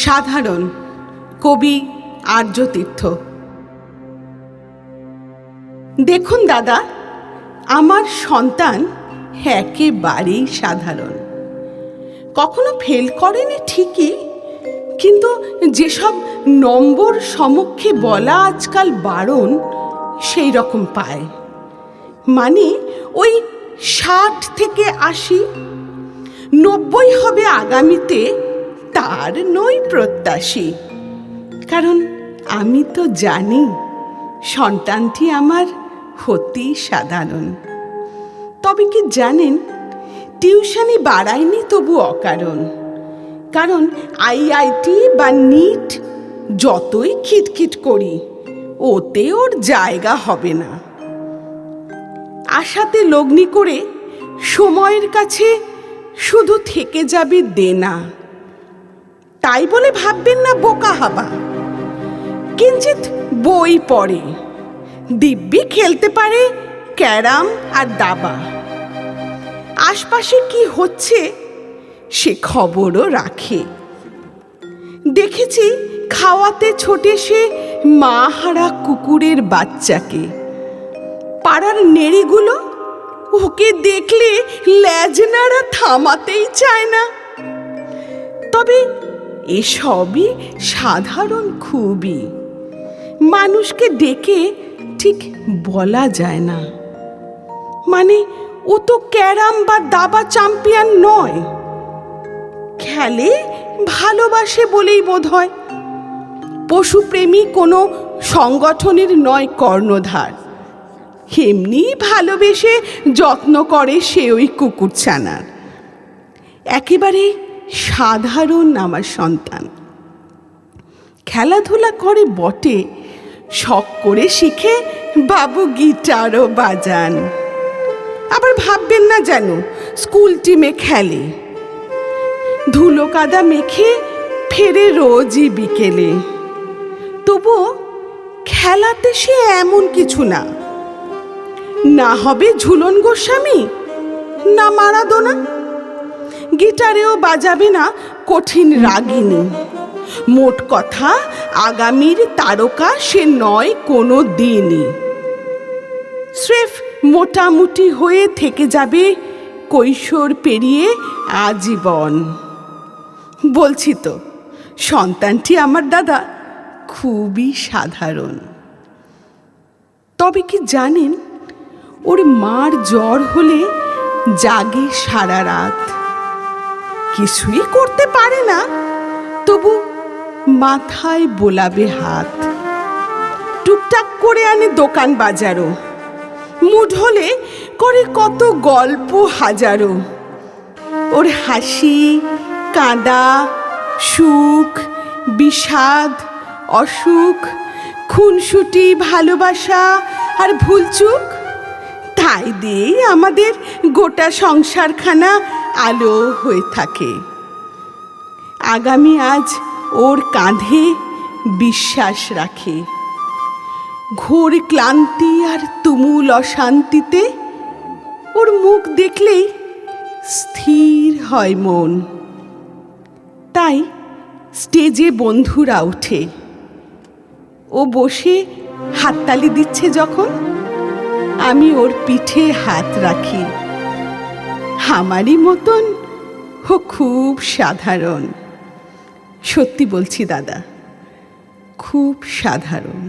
সাধারণ কবি আর্যতীর্থ। দেখুন দাদা, আমার সন্তান একেবারেই সাধারণ। কখনো ফেল করেনি ঠিকই, কিন্তু যেসব নম্বর সমক্ষে বলা আজকাল বারণ সেই রকম পায়। মানে ওই 60 থেকে 80, 90 হবে আগামীতে, তার নই প্রত্যাশী। কারণ আমি তো জানি সন্তানটি আমার অতি সাধারণ। তবে কি জানেন, টিউশনি বাড়ায়নি তবু অকারণ। কারণ আইআইটি বা নিট যতই খিটখিট করি, ওতে ওর জায়গা হবে না। আশাতে লগ্নি করে সময়ের কাছে শুধু থেকে যাবে দেনা। তাই বলে ভাববেন না বোকা হবা। কিঞ্চিত বই পড়ে, দিব্যি খেলতে পারে ক্যারাম আর দাবা। আশপাশে কি হচ্ছে সে খবরও রাখে। দেখেছি খাওয়াতে ছোটে সে মা হারা কুকুরের বাচ্চাকে। পাড়ার নেড়িগুলো ওকে দেখলে ল্যাজ নাড়া থামাতেই চায় না। তবে এসবই সাধারণ খুবই, মানুষকে ডেকে ঠিক বলা যায় না। মানে ও তো ক্যারাম বা দাবা চ্যাম্পিয়ন নয়, খেলে ভালোবাসে বলেই বোধ হয়। পশুপ্রেমী কোনো সংগঠনের নয় কর্ণধার, এমনি ভালোবেসে যত্ন করে সে ওই কুকুরছানার। একেবারে সাধারণ আমার সন্তান। খেলাধুলা করে বটে, শখ করে শিখে বাবু গিটারও বাজান। আবার ভাববেন না যেন স্কুল টিমে খেলে, ধুলো কাদা মেখে ফেরে রোজই বিকেলে। তবুও খেলাতে সে এমন কিছু না, না হবে ঝুলন গোস্বামী না মারাদোনা। গিটারেও বাজাবে না কঠিন রাগিনী। মোট কথা আগামীর তারকা সে নয় কোনো দিনই। স্রেফ মোটামুটি হয়ে থেকে যাবে কৈশোর পেরিয়ে আজীবন। বলছি তো, সন্তানটি আমার দাদা খুবই সাধারণ। তবে কি জানেন, ওর মার জ্বর হলে জাগে সারা রাত, কিছুই করতে পারে না, তবু মাথায় বোলাবে হাত। টুকটাক করে আনে দোকান বাজারও, মুড হলে করে কত গল্প হাজারো। ওর হাসি কাঁদা, সুখ বিষাদ, অসুখ, খুনসুটি, ভালোবাসা আর ভুলচুক, তাই দিয়েই আমাদের গোটা সংসারখানা আলো হয়ে থাকে। আগামী আজ ওর কাঁধে বিশ্বাস রাখে। ঘোর ক্লান্তি আর তুমুল অশান্তিতে ওর মুখ দেখলেই স্থির হয় মন। তাই স্টেজে বন্ধুরা ওঠে, ও বসে হাততালি দিচ্ছে যখন, আমি ওর পিঠে হাত রাখি। আমারই মতন ও খুব সাধারণ। সত্যি বলছি দাদা, খুব সাধারণ।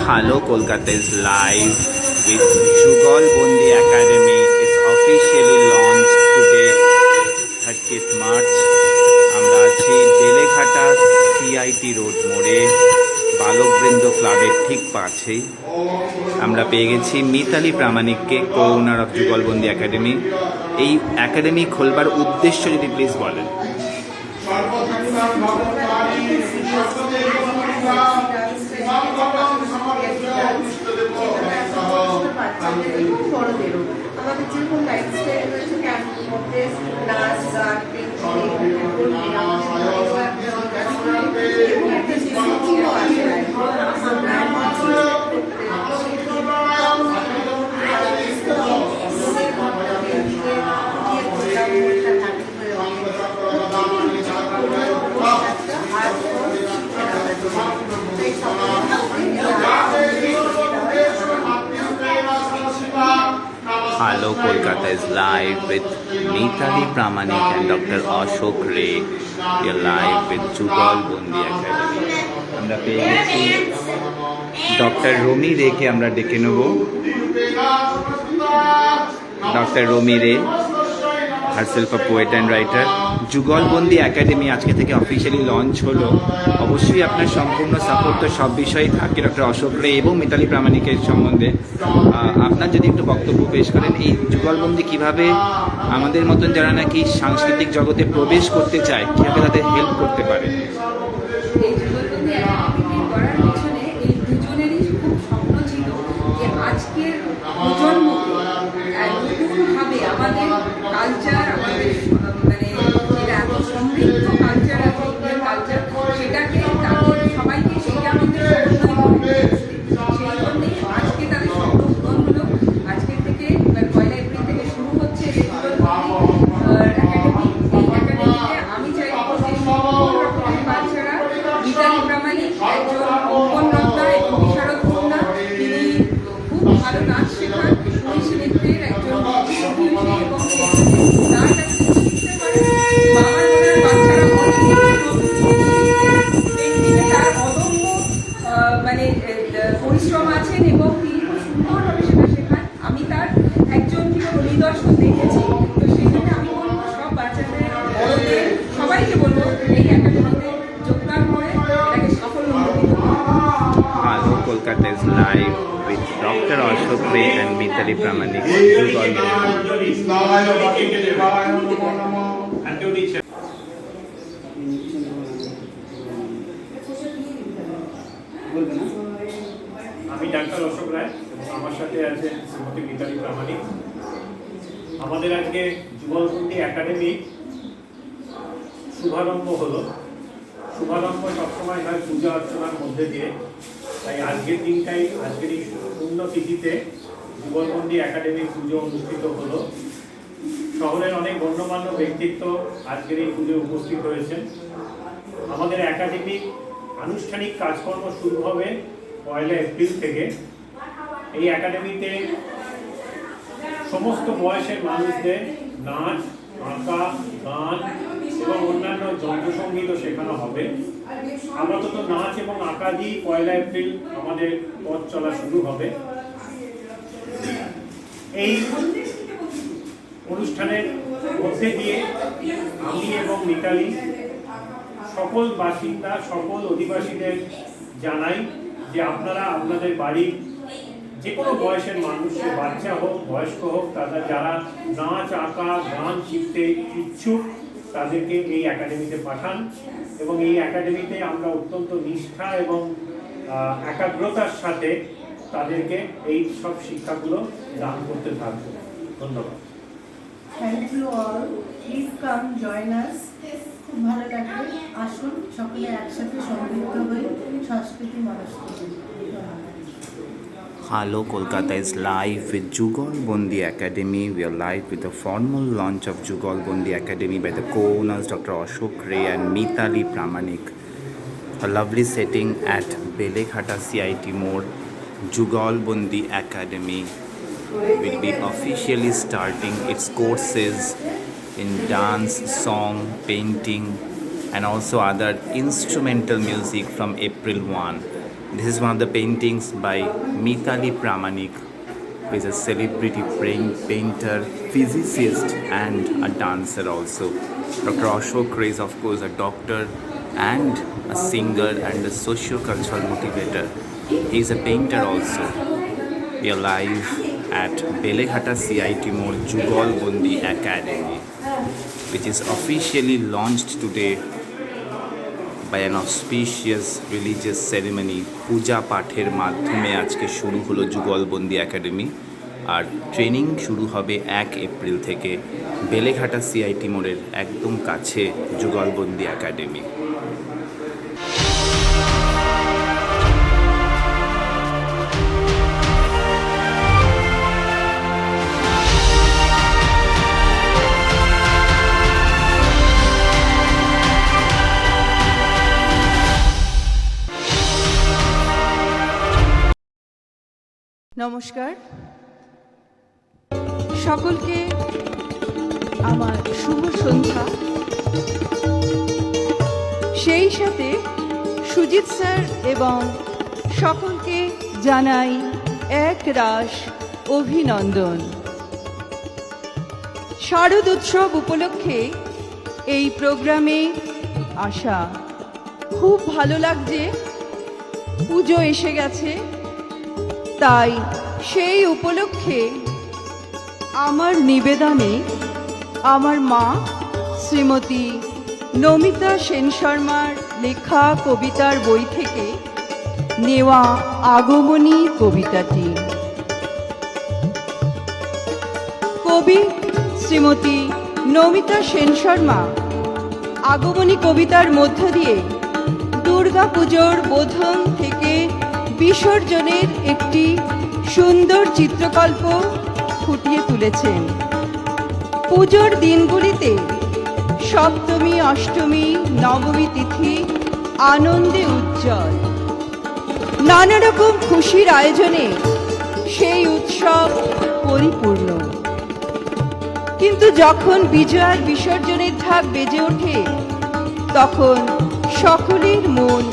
Hello, Kolkata is live with Jugal Bondi Academy is officially launched today, 30th March. আমরা আছি বেলেঘাটা CIT রোড মোড়ে বালকবৃন্দ ক্লাবের ঠিক পাশেই। আমরা পেয়ে গেছি মিতালি প্রামাণিককে, co-owner of যুগলবন্দি একাডেমি। এই একাডেমি খোলবার উদ্দেশ্য যদি প্লিজ বলেন। দেখুন লাইফস্টাইল রয়েছে ক্যাম্পের মধ্যে নাচ গান পেন্টিং এবং একটা ডিসিপ্লিনও আছে Hello Kolkata is live with Mitali Pramanik and Dr. Ashok Ray. We are live with Jugal Bondi Academy. আমরা পেয়ে গেছি ডক্টর রমি রেকে আমরা ডেকে নেব। ডক্টর রমি রে, herself a poet and writer. Jugalbandi academy আজকে থেকে অফিসিয়ালি লঞ্চ হলো। অবশ্যই আপনার সম্পূর্ণ সাপোর্ট তো সব বিষয়ে থাকে ডক্টর অশোক রে এবং মিতালি প্রামাণিকের সম্বন্ধে। আপনার যদি একটু বক্তব্য পেশ করেন, এই যুগলবন্দি কিভাবে আমাদের মতন যারা নাকি সাংস্কৃতিক জগতে প্রবেশ করতে চায় কীভাবে তাদের হেল্প করতে পারে? এই যুগলবন্দি একাডেমি করার পেছনে এই দুজনেরই খুব স্বপ্ন ছিল যে আজকের প্রজন্মকে নতুনভাবে আমাদের কালচার, আমাদের মানে যেটা এত সমৃদ্ধ কালচার আছে, ইন্ডিয়ান কালচার, সেটাকে তাদের সবাইকে সেইটার মধ্যে সমন্বয় সেই জন্যেই আজকে তাদের স্বপ্ন পূরণ হলো। আজকের থেকে 1 এপ্রিল থেকে শুরু হচ্ছে এই যুগলবন্দি একাডেমি। এই একাডেমিতে আমি চাইবো যে সকল রকমের বাচ্চারা, মিতালি প্রামাণিক একজন অঙ্কন রত্না এবং বিশারদ কন্যা, তিনি খুব ভালো নাচ শেখান, উনিশী নৃত্যের একজন শিল্পী এবং তার কাছে শিখতে পারে। বাবার মনের বাচ্চারা অনেক পেন্টিংয়ে তার অদম্য মানে পরিশ্রম আছেন এবং তিনি খুব সুন্দরভাবে সেটা শেখান। আমি তার একজন নিদর্শন দেখেছি। তো সেই জন্য আমি বলবো সব বাচ্চাদের, বড়দের, সবাইকে বলবো এই একাডেমিতে যোগদান করে এটাকে সাফল্যমণ্ডিত করুন। Hello Kolkata is live with Dr. Ashok Ray and Mitali Pramanik. আমি ডাক্তার অশোক রায় এবং আমার সাথে আছে শ্রীমতী মিতালি প্রামাণিক। আমাদের আজকে যুগলবন্দি একাডেমি শুভারম্ভ হলো। শুভারম্ভ সবসময় হয় পূজা অর্চনার মধ্যে দিয়ে, তাই আজকের দিনটাই, আজকের এই পুণ্যতিথিতে যুগলবন্দি একাডেমির পুজো অনুষ্ঠিত হলো। শহরের অনেক গণ্যমান্য ব্যক্তিত্ব আজকের এই পুজোয় উপস্থিত হয়েছেন। আমাদের একাডেমির আনুষ্ঠানিক কাজকর্ম শুরু হবে 1 এপ্রিল থেকে। এই একাডেমিতে সমস্ত বয়সের মানুষদের নাচ, আঁকা, গান এবং অন্যান্য যন্ত্রসঙ্গীতও শেখানো হবে। আপাতত নাচ এবং আঁকা দিয়ে 1 এপ্রিল আমাদের পথ চলা শুরু হবে। এই অনুষ্ঠানের মধ্যে দিয়ে আমি এবং মিতালি সকল বাসিন্দা, সকল অধিবাসীদের জানাই যে আপনারা আপনাদের বাড়ির যে কোনো বয়সের মানুষ, সে বাচ্চা হোক বয়স্ক হোক, তারা যারা নাচ, আঁকা, গান শিখতে ইচ্ছুক তাদেরকে এই একাডেমিতে পাঠান এবং এই একাডেমিতে আমরা অত্যন্ত নিষ্ঠা এবং একাগ্রতার সাথে তাদেরকে এই সব শিক্ষাগুলো দান করতে থাকবো। ধন্যবাদ। Thank you all, please come join us. খুব ভালো লাগবে, আসুন সকলে একসাথে সমৃদ্ধ হয়ে সংস্কৃতি মানুষ করি। Hello Kolkata is live with Jugal Bondi Academy. We are live with the formal launch of Jugal Bondi Academy by the co-owners Dr. Ashok Ray and Mitali Pramanik. A lovely setting at Beleghata CIT Mode. Jugal Bondi Academy will be officially starting its courses in dance, song, painting and also other instrumental music from April 1. This is one of the paintings by Mitali Pramanik, who is a celebrity painter, physicist and a dancer also. Dr. Ashok Ray is of course a doctor and a singer and a socio-cultural motivator. He is a painter also. We are live at Beleghata CIT Mall Jugal Bondi Academy, which is officially launched today by an auspicious religious ceremony. Puja Pather মাধ্যমে আজকে শুরু হলো যুগলবন্দি academy. আর training শুরু হবে 1 April থেকে Beleghata CIT মোড়ের একদম কাছে যুগলবন্দি একাডেমি। নমস্কার সকলকে, আমার শুভ সন্ধ্যা। সেই সাথে সুজিত স্যার এবং সকলকে জানাই এক রাশ অভিনন্দন। শারদ উৎসব উপলক্ষে এই প্রোগ্রামে আসা খুব ভালো লাগছে। পুজো এসে গেছে, তাই সেই উপলক্ষে আমার নিবেদনে আমার মা শ্রীমতী নমিতা সেন শর্মার লেখা কবিতার বই থেকে নেওয়া আগমনী কবিতাটি। কবি শ্রীমতী নমিতা সেন শর্মা আগমনী কবিতার মধ্য দিয়ে দুর্গা পুজোর বোধন থেকে বিসর্জনের একটি সুন্দর চিত্রকল্প ফুটিয়ে তুলেছেন। পুজোর দিনগুলিতে সপ্তমী, অষ্টমী, নবমী তিথি আনন্দে উজ্জ্বল। নানা রকম খুশির আয়োজনে সেই উৎসব পরিপূর্ণ। কিন্তু যখন বিজয়ার বিসর্জনের ঢাক বেজে ওঠে, তখন সকলের মন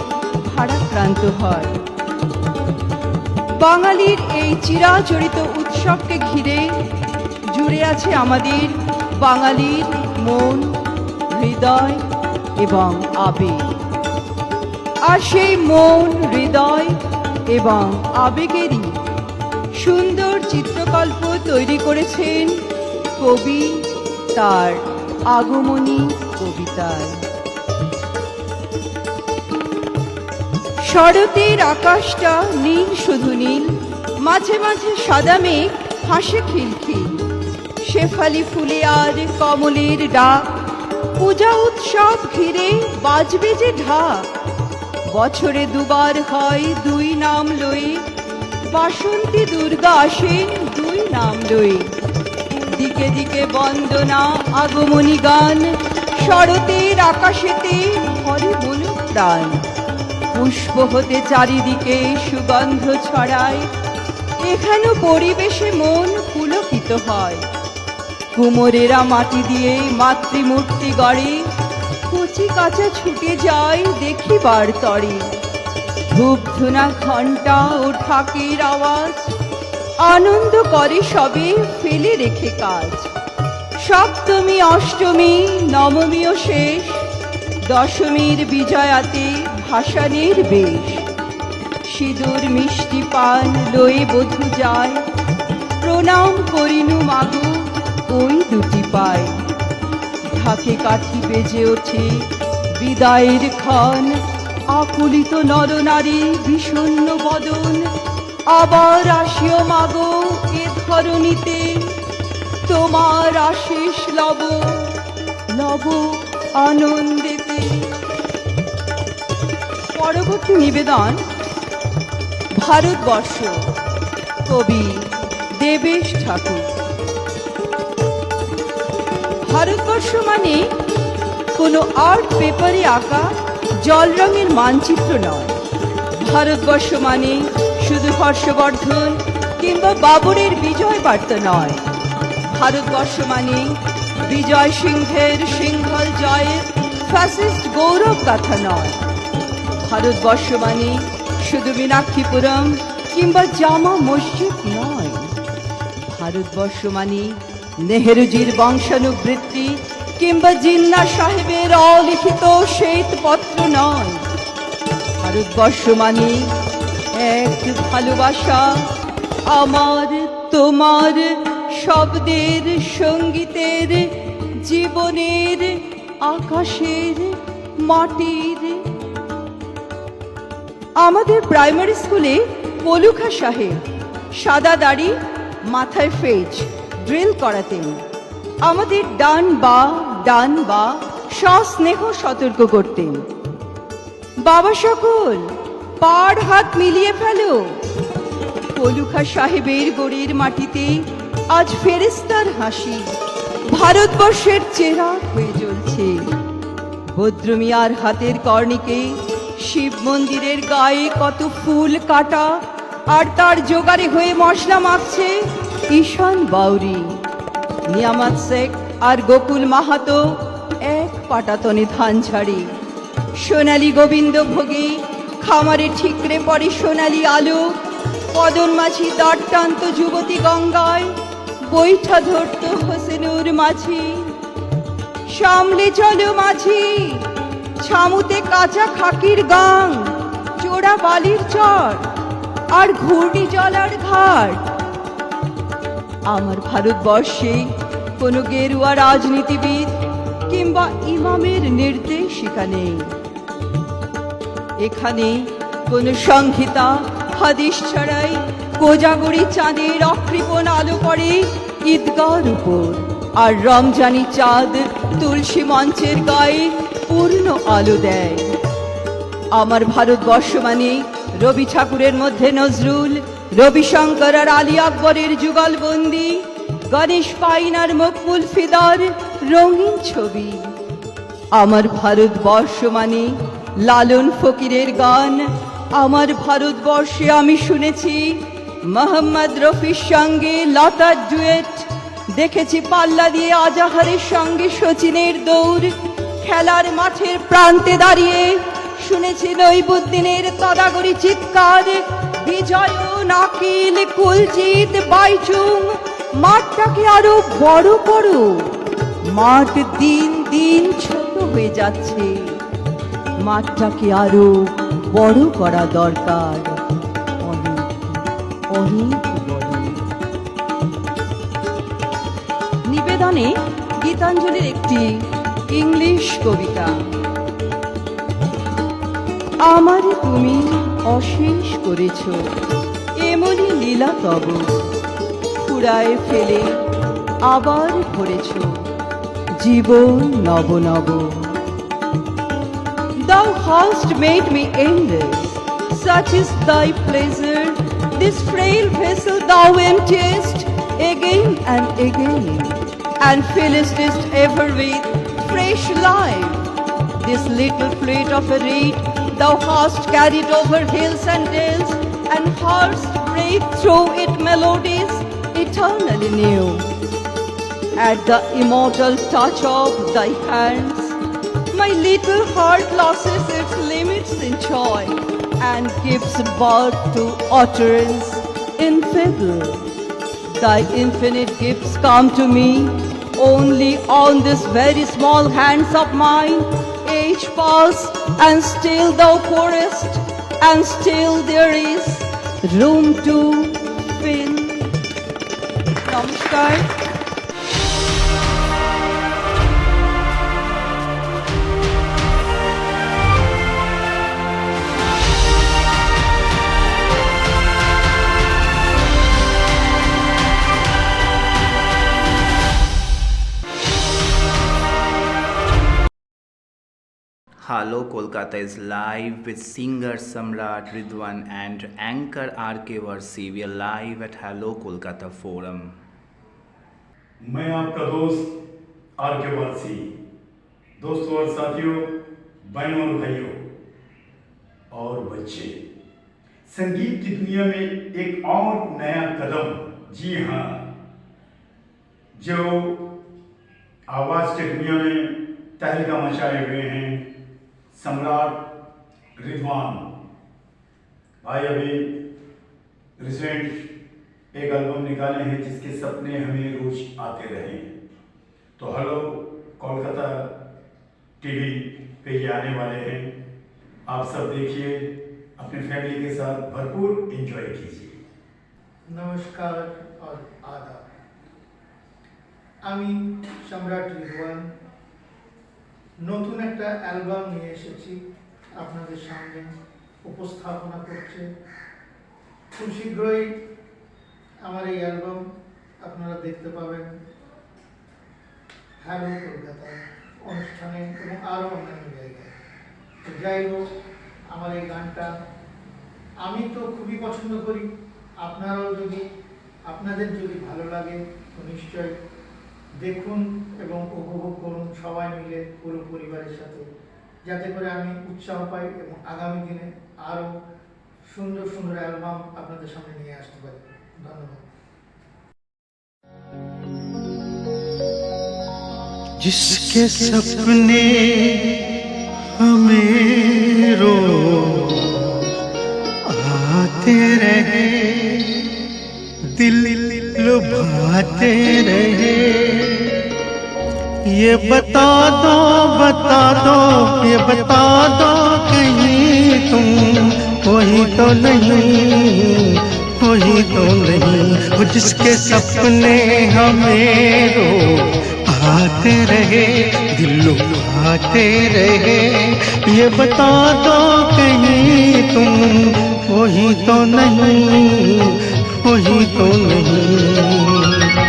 ভারাক্রান্ত হয়। বাঙালির এই চিরাচরিত উৎসবকে ঘিরে জুড়ে আছে আমাদের বাঙালির মন, হৃদয় এবং আবেগ। আর সেই মন, হৃদয় এবং আবেগেরই সুন্দর চিত্রকল্প তৈরি করেছেন কবি তার আগমনী কবিতায়। শরতের আকাশটা নীল, শুধু নীল, মাঝে মাঝে সাদা মেঘ হাসে খিলখিল। শেফালি ফুলে আর কমলের ডাক, পূজা উৎসব ঘিরে বাজবে যে ঢাক। বছরে দুবার হয় দুই নাম লয়ে, বাসন্তী দুর্গা আসেন দুই নাম লয়ে। দিকে দিকে বন্দনা, আগমনী গান, শরতের আকাশেতে ভরে মন প্রাণ। পুষ্প হতে চারিদিকে সুগন্ধ ছড়ায়, এখানে পরিবেশে মন পুলকিত হয়। কুমোরেরা মাটি দিয়ে মাতৃমূর্তি গড়ে, কচি কাঁচা ছুটে যায় দেখিবার তরে। ধূপ ধুনা, ঘণ্টা ও ঢাকের আওয়াজ, আনন্দ করে সবে ফেলে রেখে কাজ। সপ্তমী, অষ্টমী, নবমীও শেষ, দশমীর বিজয়াতে ভাসানের বেশ। সিঁদুর মিষ্টি পান লয়ে বধূ যায়, প্রণাম করিনু মাগো ওই দুটি পায়। ঢাকে কাঠি বেজে ওঠে বিদায়ের ক্ষণ, আকুলিত নরনারী বিষণ্ণ বদন। আবার আসিও মাগো এ ধরণীতে, তোমার আশিস লব লব আনন্দেতে। পরবর্তী নিবেদন ভারতবর্ষ, কবি দেবেশ ঠাকুর। ভারতবর্ষ মানে কোনো আর্ট পেপারে আঁকা জল রঙের মানচিত্র নয়। ভারতবর্ষ মানে শুধু হর্ষবর্ধন কিংবা বাবরের বিজয় বার্তা নয়। ভারতবর্ষ মানে বিজয় সিংহের সিংহল জয়ের ফ্যাসিস্ট গৌরব গাথা নয়। ভারতবর্ষ মানে শুধু মীনাক্ষীপুরম কিংবা জামা মসজিদ নয়। ভারতবর্ষ মানে নেহেরুজির বংশানুবৃত্তি কিংবা জিন্না সাহেবের অলিখিত শ্বেতপত্র নয়। ভারতবর্ষ মানে এক ভালোবাসা, আমার তোমার শব্দের, সঙ্গীতের, জীবনের, আকাশের, মাটির। আমাদের প্রাইমারি স্কুলে পলুখা সাহেব সাদা দাড়ি মাথায় ফেজ ড্রিল করাতেন। আমাদের ডান বা সস্নেহ সতর্ক করতেন। বাবা সকল, পাড় হাত মিলিয়ে ফেলো। কলুখা সাহেবের গড়ের মাটিতে আজ ফেরেস্তার হাসি ভারতবর্ষের চেহারা হয়ে জ্বলছে। ভদ্রমিয়ার হাতের কর্ণিকে শিব মন্দিরের গায়ে কত ফুল কাটা, আর তার জোগাড়ে হয়ে মশলা মাখছে ঈশান বাউরি। নিয়ামত শেখ আর গোকুল মাহাতো এক পাটাতনে ধান ঝাড়ে। সোনালী গোবিন্দ ভোগে খামারে ঠিকরে পড়ে সোনালী আলো। পদন মাঝি দাঁড় টানত যুবতী গঙ্গায়, বৈঠা ধরত হোসেনুর মাঝি। সামলে চলো মাঝি, ছামুতে কাঁচা খাকির গাং, চোরা বালির চর আর ঘূর্ণি জলার ঘাট। আমার ভারতবর্ষে কোনো গেরুয়া রাজনীতিবিদ কিংবা ইমামের নির্দেশিকা নেই। এখানে কোনো সংহিতা হাদিস ছাড়াই কোজাগরি চাঁদের অকৃপণ আলো পড়ে ঈদগার উপর, আর রমজানি চাঁদ তুলসী মঞ্চের গায়ে পূর্ণ আলো দেয়। আমার ভারতবর্ষ মানে রবি ঠাকুরের মধ্যে নজরুল, রবিশঙ্কর আর আলী আকবরের যুগলবন্দি, গণেশ পাইন আর মকবুল ফিদার রঙিন ছবি। আমার ভারতবর্ষ মানে লালন ফকিরের গান। আমার ভারতবর্ষে আমি শুনেছি মোহাম্মদ রফির সঙ্গে লতার ডুয়েট, দেখেছি পাল্লা দিয়ে আজাহারের সঙ্গে সচিনের দৌড়। খেলার মাঠের প্রান্তে দাঁড়িয়ে শুনেছি নইবুদ্দিনের তদাগরি চিৎকার, বিজয় নাকিল কুলজিৎ বাইচুং। মাঠটাকে আরো বড় করো, মাঠ দিন দিন ছোট হয়ে যাচ্ছে। মাঠটাকে আরো বড় করা দরকার, অনেক অনেক বড়। নিবেদনে গীতাঞ্জলির একটি ইংলিশ কবিতা। আমার তুমি অশেষ করেছ, এমনি লীলা তব ফুরায় ফেলে আবার ভরেছ জীবন নব নব। Thou hast made me endless, such is thy pleasure. This frail vessel thou emptiest again and again, and fillest it ever with fresh life. This little fleet of a reed thou hast carried over hills and dales, and hast breathed through it melodies eternally new. At the immortal touch of thy hands, my little heart loses its limits in joy, and gives birth to utterance in fiddle. Thy infinite gifts come to me only on this very small hands of mine. Age pass, and still thou pourest, and still there is room to fill. Namaskar. Hello Kolkata is live with singer Samrat Ridwan and anchor RK Varsi. We are live at Hello Kolkata Forum. मैं आपका दोस्त are के वारसी। दोस्तों और साथियों, बहनों और भाइयों और बच्चे, संगीत की दुनिया में एक और नया कदम, जी हाँ, जो आवाज़ की दुनिया में तहलका मचाए हुए हैं सम्राट रिजवान भाई। अभी रिसेंट एक एल्बम निकाले हैं जिसके सपने हमें रोज आते रहे। तो हेलो कोलकाता टीवी पे ये आने वाले हैं, आप सब देखिए, अपने फैमिली के साथ भरपूर एंजॉय कीजिए। নমস্কার আর আদাব। আমি সম্রাট রিজওয়ান নতুন একটা অ্যালবাম নিয়ে এসেছি আপনাদের সামনে উপস্থাপনা করছে। খুব শীঘ্রই আমার এই অ্যালবাম আপনারা দেখতে পাবেন হ্যালো কলকাতায় অনুষ্ঠানে এবং আরও অন্যান্য জায়গায়। তো যাই হোক, আমার এই গানটা আমি তো খুবই পছন্দ করি, আপনাদের যদি ভালো লাগে তো নিশ্চয় দেখুন এবং উপভোগ করুন সবাই মিলে পুরো পরিবারের সাথে, যাতে করে আমি উৎসাহ পাই এবং আগামী দিনে আরও সুন্দর সুন্দর অ্যালবাম আপনাদের সামনে নিয়ে আসতে পারি। ধন্যবাদ। जिसके सपने हमें रोज आते रहे, दिल लुभाते रहे, ये बता दो ये बता दो कहीं तुम वही तो नहीं, वही तो नहीं, वो जिसके सपने हमें रोज आते रहे, दिल लुभाते रहे, ये बता दो कहीं तुम वही तो नहीं, वही तो नहीं।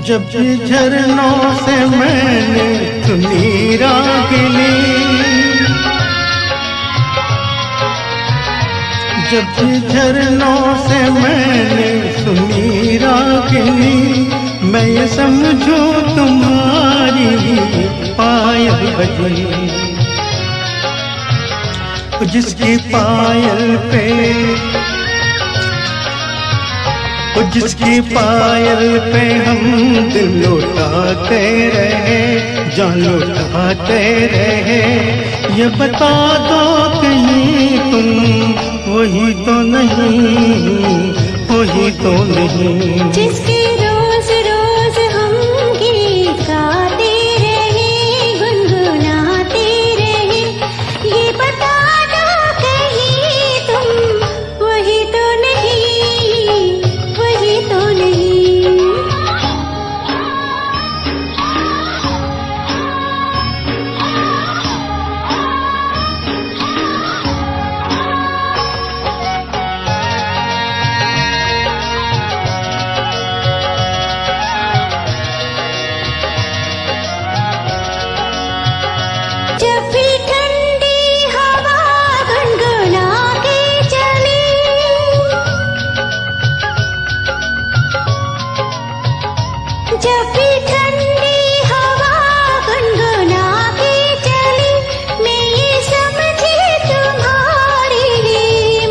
जब झरनों से मैंने सुनी रागिनी, जब झरनों से मैंने सुनी रागिनी, मैं ये समझूं तुम्हारी पायल बजी, जिसकी पायल पे, जिसकी पायल पे हम दिल लौटाते रहे, जान लौटाते रहे, ये बता दो कहीं तुम वही तो नहीं, वही तो नहीं, जिसके रोज रोज हम गीत गाते रहे, गुनगुनाते रहे, ये बता दो कहीं तुम वही तो नहीं, वही तो नहीं। जब भी ठंडी हवा गुनगुना के चली, जब भी ठंडी हवा गुनगुना के चली, मैं ये समझी तुम्हारी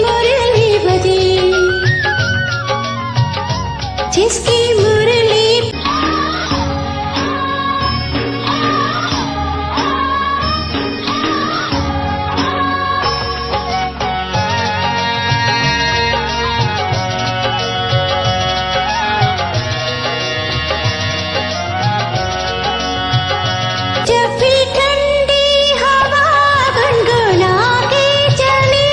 मुरली बजी, जिसकी मुरली जब भी ठंडी हवा गुनगुना के चली,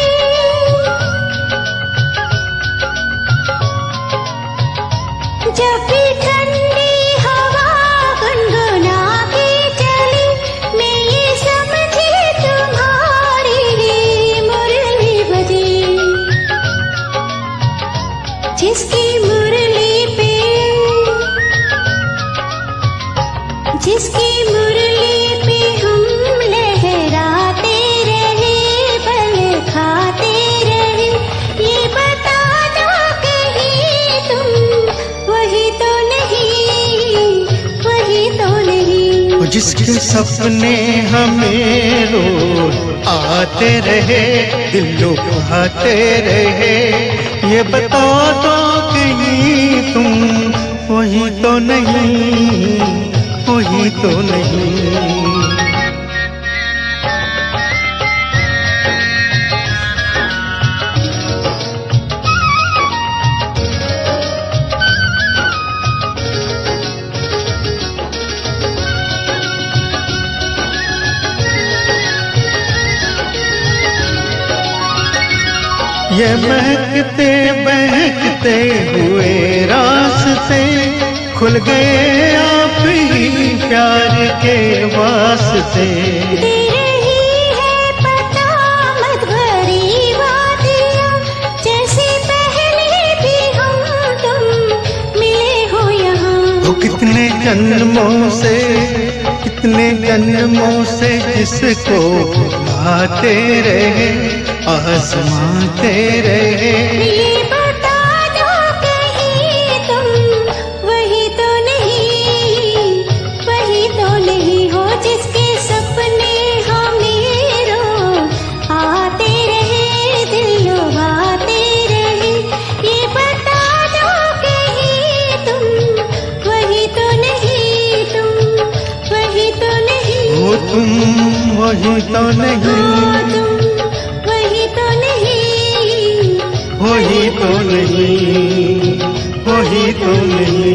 जब भी ठंडी हवा गुनगुना के चली, मैं ये समझी तुम्हारी मुरली बजी, जिसकी मुरली पे, जिसकी मुरली पे हम लहराते रहे, पल खाते रहे, ये बता दो कहीं तुम वही तो नहीं, वही तो नहीं, वो जिसके सपने हमें रोज आते रहे, दिल लुभाते रहे, ये बता दो कहीं तुम वही तो नहीं, वही तो नहीं। ये महकते बहकते हुए रास्ते खुल गए आप ही प्यार के वास्ते। दे रही है पता मत भरी वादियाँ, जैसे पहले भी हम तुम मिले हो यहाँ। वो कितने जन्मों से जिसको आते रहे आसमाते रहे। ये बता दो कहीं तुम वही तो नहीं हो जिसके सपने हमें रोज आते रहे, दिल लुभाते रहे। ये बता दो कहीं तुम वही तो नहीं, हो तुम वही तो नहीं, वही तो नहीं, वही तो नहीं, वही तो नहीं।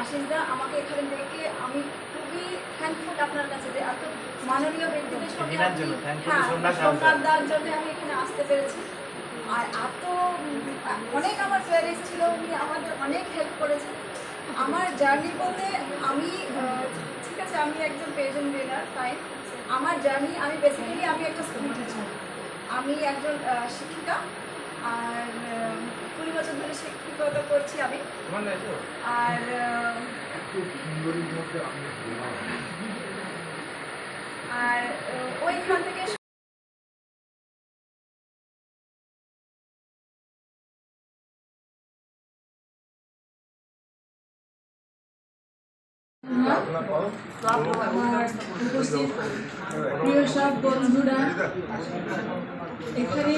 আশিসদা আমাকে এখানে দেখে আমি খুবই থ্যাঙ্কফুল আপনার কাছে যে এত মাননীয় ব্যক্তিদের সঙ্গে সোমনাথদার জন্য আমি এখানে আসতে পেরেছি। আর এত অনেক আমার কোয়ারিজ ছিল, উনি আমাদের অনেক হেল্প করেছেন। আমার জার্নি বলতে আমি ঠিক আছে আমি একজন পেশেন্ট ট্রেনার, তাই আমার জার্নি আমি বেসিক্যালি আমি একটা স্কুল টিচার, আমি একজন শিক্ষিকা আর 20 বছর ধরে শিক্ষকতা করছি আমি। আর আর ওইখান থেকে উপস্থিত প্রিয় সব বন্ধুরা, এখানে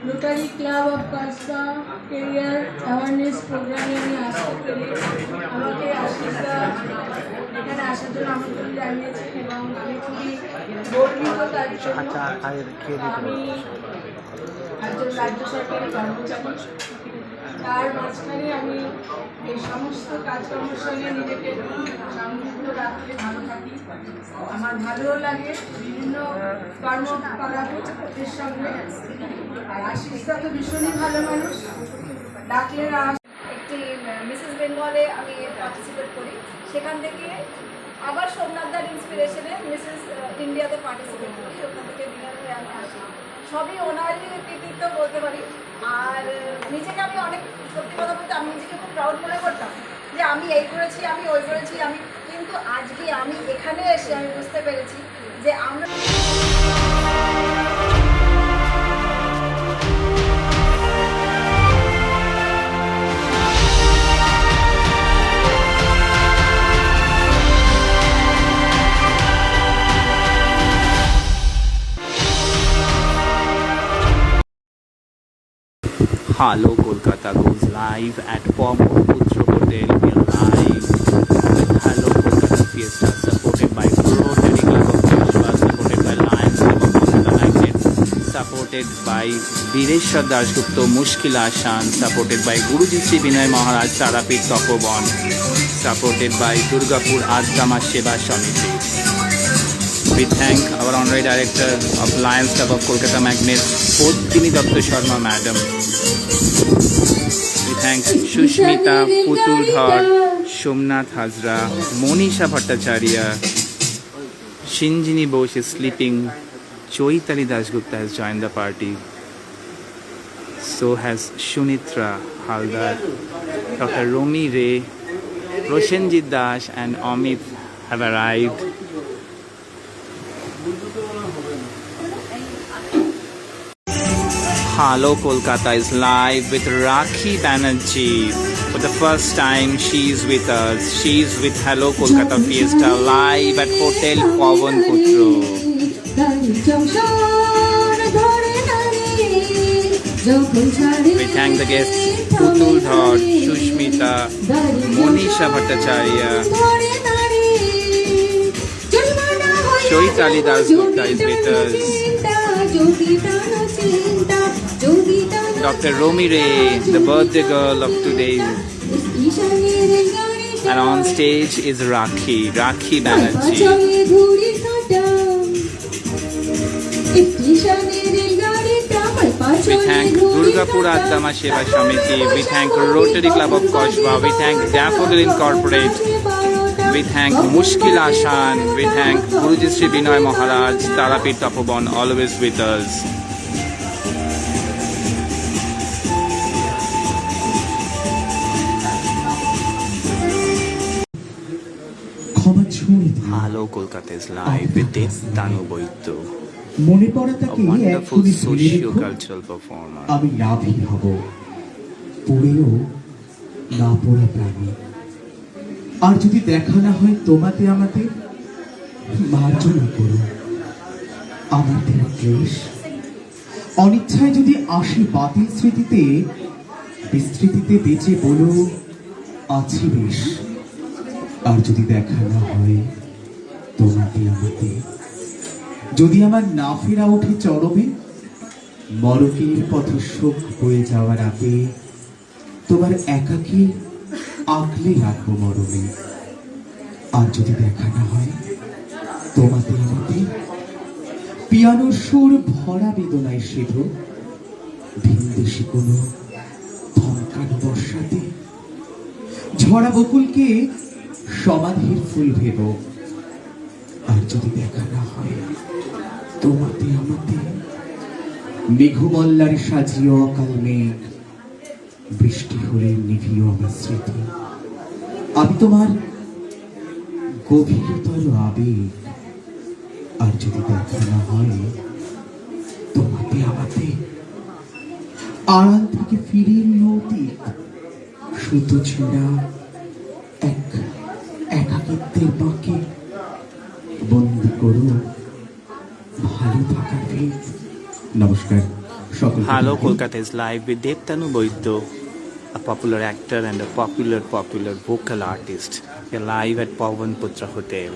Rotary Club of Kasba career awareness প্রোগ্রামে আমি আসতে পেরে আমাকে আশিসদা এখানে আসার জন্য আমন্ত্রণ জানিয়েছেন এবং আমি খুবই গর্বিত তার জন্য। আমি একজন রাজ্য সরকারি কর্মচারী, তার মাঝখানে আমি এই সমস্ত কাজকর্মের সঙ্গে নিজেকে সংযুক্ত রাখতে ভালো থাকি। আমার ভালোও লাগে বিভিন্ন কর্মকলাপের সঙ্গে। আর আশিসদা তো ভীষণই ভালো মানুষ, ডাকলে একটি মিসেস বেঙ্গলে আমি পার্টিসিপেট করি, সেখান থেকে আবার সোমনাথদার ইন্সপিরেশনে মিসেস ইন্ডিয়াতে পার্টিসিপেট করি, ওখান থেকে বিনার হয়ে আমি আসি। সবই ওনারই কৃতিত্ব বলতে পারি। আর নিজেকে আমি অনেক, সত্যি কথা বলতে আমি নিজেকে খুব প্রাউড মনে করতাম যে আমি এই করেছি, আমি ওই করেছি, আমি কিন্তু আজকে আমি এখানে এসে আমি বুঝতে পেরেছি যে আমরা Hello Kolkata goes live at Putra Hotel. We are live with Hello Kolkata Fiesta, supported by Rotary Club of Joshua, supported by Lions Club of Kolkata United, supported by Bireshwar Dasgupta Mushkil Ashan, supported by Guruji Sri Binay Maharaj Tarapit Tapobon, supported by Durgapur Adgama Seva Samiti. We thank our honorary director of Lions Club of Kolkata Magnets, Poddini Datta Sharma Madam. We thank Shushmita Putuldhar, Somnath Hazra, Monisha Bhattacharya. Shinjini Bose is sleeping. Choitali Dasgupta has joined the party. So has Shunitra Haldar. Dr. Romi Ray, Roshanjit Das and Amit have arrived. Hello Kolkata is live with Rakhi Banerjee. For the first time she is with us. She is with Hello Kolkata Fiesta live at Hotel Pawan Putro. We thank the guests Putuldhar, Shushmita, Monisha Bhattacharya. Choitali Dasgupta is with us. Dr. Romi Ray, the birthday girl of today. And on stage is Rakhi Banerjee. We thank Durgapur Addama Seva Samiti. We thank Rotary Club of Koshba. We thank Daffodil Incorporate. We thank Mushkil Ashan. We thank Guruji Sri Binoy Maharaj, Tarapit Tapobon, always with us. Hello Kolkata is live with Devtanu Boito, a wonderful socio-cultural performer. আমি লাভই হব পড়েও না পড়া প্রাণী। আর যদি দেখা না হয় তোমাতে আমাতে, মার্জনা করো আমার দেওয়া ক্লেশ। অনিচ্ছায় যদি আসি বাতিল স্মৃতিতে, বিস্মৃতিতে বেঁচে বলো আছি বেশ। আর যদি দেখা না হয় তোমাতে আমাতে, যদি আমার না ফেরা ওঠে চরমে, মরকের পথে শোক হয়ে যাওয়ার আগে তোমার একাকী আগলে রাখবো মরমে। আর যদি দেখা না হয় তোমাতে আমাতে, পিয়ানোর সুর ভরা বেদনায় সেধ, ভিনদেশি কোনো ধমকানো বর্ষাতে, ঝরা বকুলকে সমাধির ফুল ভেব। আর যদি দেখা না হয় তোমাতে আমাতে, মেঘমল্লার সাজিয়ে অকাল মেঘ, বৃষ্টি হলে নিভিও আমার স্মৃতি। আমি তোমার গভীরতর আবেগ। আর যদি দেখা না হয় তোমাতে আমাতে, আড়াল থেকে ফিরিয়ে অতীত, সুতো ছেঁড়া এক একাকিত্বের বাঁকে, বন্দি করো ভালো থাকার ভেদ। নমস্কার সকল। Hello Kolkata is live with Devtanu Boito, a popular actor and a popular vocal artist. We are live at Pawan Putra Hotel.